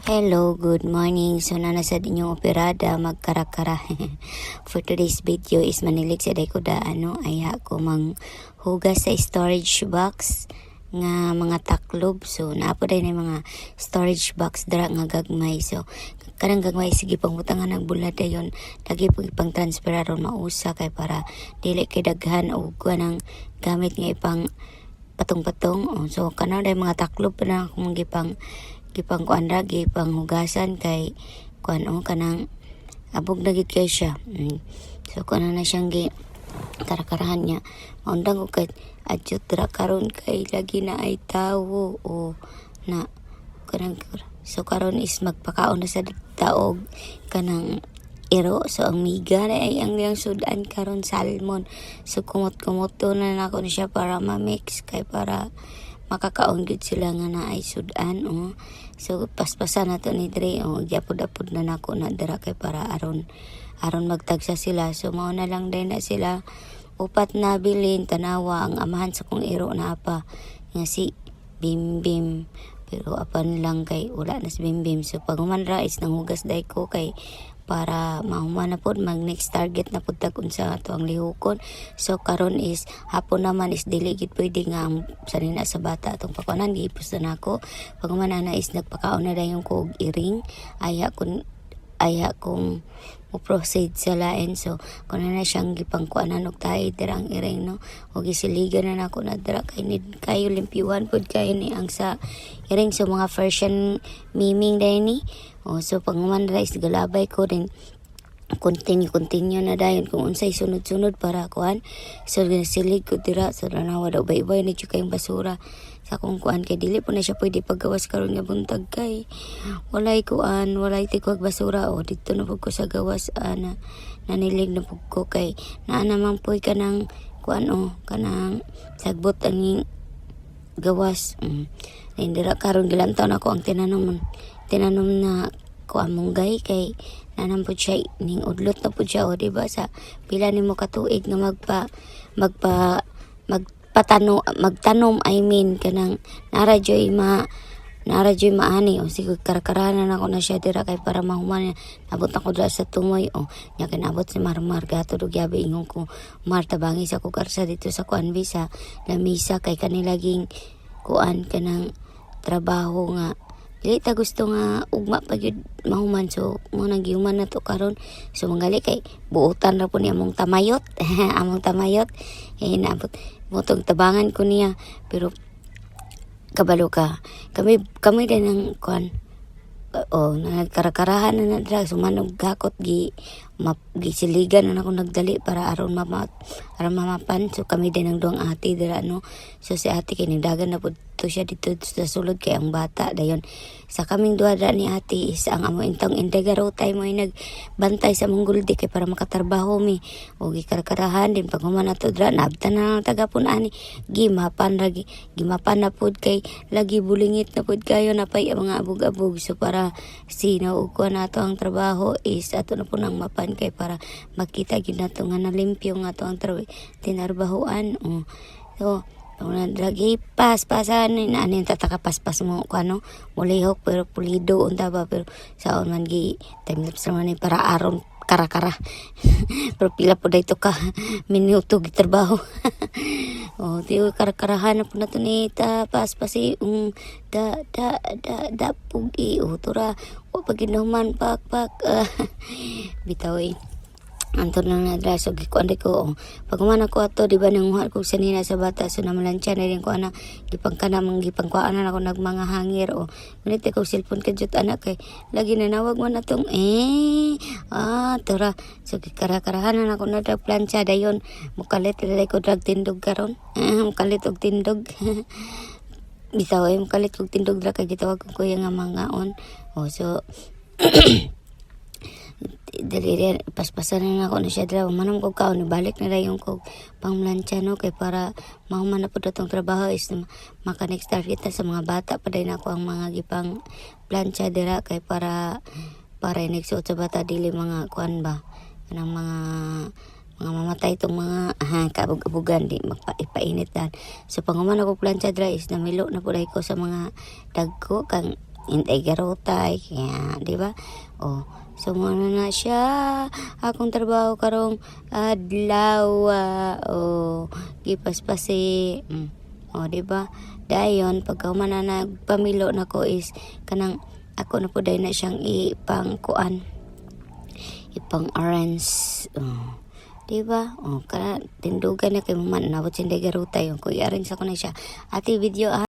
Hello, good morning. So na sa inyong operada magkarakara. For today's video is manilig sa day ko ay ako manghugas sa storage box nga mga taklob. So naapo day na mga storage box dra nga gagmay. So kanang gagmay sige pangbutangan ng bulad dayon lagi pag ipang transfer aron mausa kay para dili kay daghan og kanang gamit nga ipang patong-patong. So kanang day mga taklob na akong gipang kuan ra gipang hugasan kay kuan kanang abog na gid kay siya. So kuan na siyang karakarahan niya. Maundang ko kay adjut ra karon kay lagi na ay tawo na kanang so karon is magpakaon na sa taog kanang iro. So ang miga na ay ang liyang sudan karon salmon. So kumot-kumot na nako na siya para ma-mix kay para makakaon gud sila nga na ay sudan. So paspasan nato ni Dre gyapod-apod na nako na dira kay para aron magtagsa sila. So mao na lang din na sila upat na bilin tanawa ang amahan sa kong iro na apa nga si Bimbim, pero apan lang kay wala na si Bimbim. So pag humanra is nang hugas day ko kay para mahuman na po mag next target na po tagun sa ato ang lihukon. So karon is hapon naman is dili gid pwede nga sanina sa bata atong pakuanan giipos na nako. Pag human na is nagpakaon na dayon ko og iring aya kung mo proceed sa lain. So kuno na siyang gipangkuanan og tayo dira ang iring og gisiligan na nako na dira kay need kayo limpyuhan pud kay ni ang sa iring. So mga version miming day ni so pag human na is galabay ko din continue na dayon kung unsay sunod-sunod para kuan. So silig ko dira sa ranawa daw bay-bay na jud kayong basura sa kung kuan kay dili po na siya pwede paggawas karon nga buntag kay walay tigog basura dito na pud ko sa gawas nanilig na pud ko kay naa naman poy kanang kuan kanang sagbot ang gawas. Indira karon gilantaw na ko ang tinanom na kuan munggay kay nanam po siya ning udlot na po siya diba sa pila nimo ka tuig nga magtanom I mean kanang naradyoy maani sige karakaranan ako na siya dira kay para mahuman nabot ako dira sa tumoy nya kinabot si Marmar gato dug yabi ingon ko Marta bangi sa kukarsa dito sa kuan visa lamisa kay kanilaging kuan kanang trabaho nga dili ta gusto nga ugma pa gyud mahuman. So mo nang gihuman na to karon. So manggali kay buutan ra po ni among tamayot naabot mo tong tabangan ko niya pero kabalo ka kami din ng kuan nagkarakarahan na dra sumanog gakot gisiligan na ako nagdali para aron mamapan. So kami din ang duang ate dira so si ate kay nagdagan na pud to siya dito sa sulod kay ang bata dayon sa kaming duha dra ni ate is ang amo intong indagaro tay mo nagbantay sa Monggoldi kay para makatrabaho mi o gikarakarahan din pag human nato dra nabtan na tagapon ani gimapan na pud kay lagi bulingit na pud kayo napay mga abog-abog. So para sinaw ko nato ang trabaho is ato na po nang mapan kay para makita gid nato nga nalimpyo nga to ang tinarbahoan. So una dragi paspasan na anin tataka paspas mo kuno mulihok pero pulido unta ba pero saon man gi time lapse man para aron karakara pero pila po dayto ka minuto gitrabaho tiyo karakarahan na po nato ni ta paspasi da pugi tura pag inuman pak bitaw anton lang na dra so gikuan ko pag man ako ato di ba nang ko sanina sa bata so namalansya na rin ko ana gipangkuan na ako nagmanga hangir ngunit ko cellphone ka jud anak kay lagi na nawag man atong tura so karakarahan na ako na dra plancha dayon mukalit dili ko drag tindog karon mukalit og tindog bitaw mukalit og tindog dra kay gitawag ko kuya nga mangaon so dali paspasan na ako na siya dra manam ko kaon balik na dayon ko panglansya kay para mahuman na pud atong trabaho is maka next target sa mga bata pa day nako ang mga gipang plancha dira kay para next sa bata dili mga kuan ba kanang mga mamatay itong mga kabug-abugan di magpaipainit dan. So panguman ako plancha dra is namilo na pud ko sa mga dagko kang intay garotay kaya di ba? Oh, sumano na siya akong trabaho karong adlaw. Oh, gipaspasi. Oh, di ba? Dayon pagka man na nagpamilo nako is kanang ako na po dahil na siyang ipangkuan, ipang arrange. Oh, diba? Oh, kana tindugan na kay man nabot sinday garutay. Kung i-arrange ako na siya. Ati video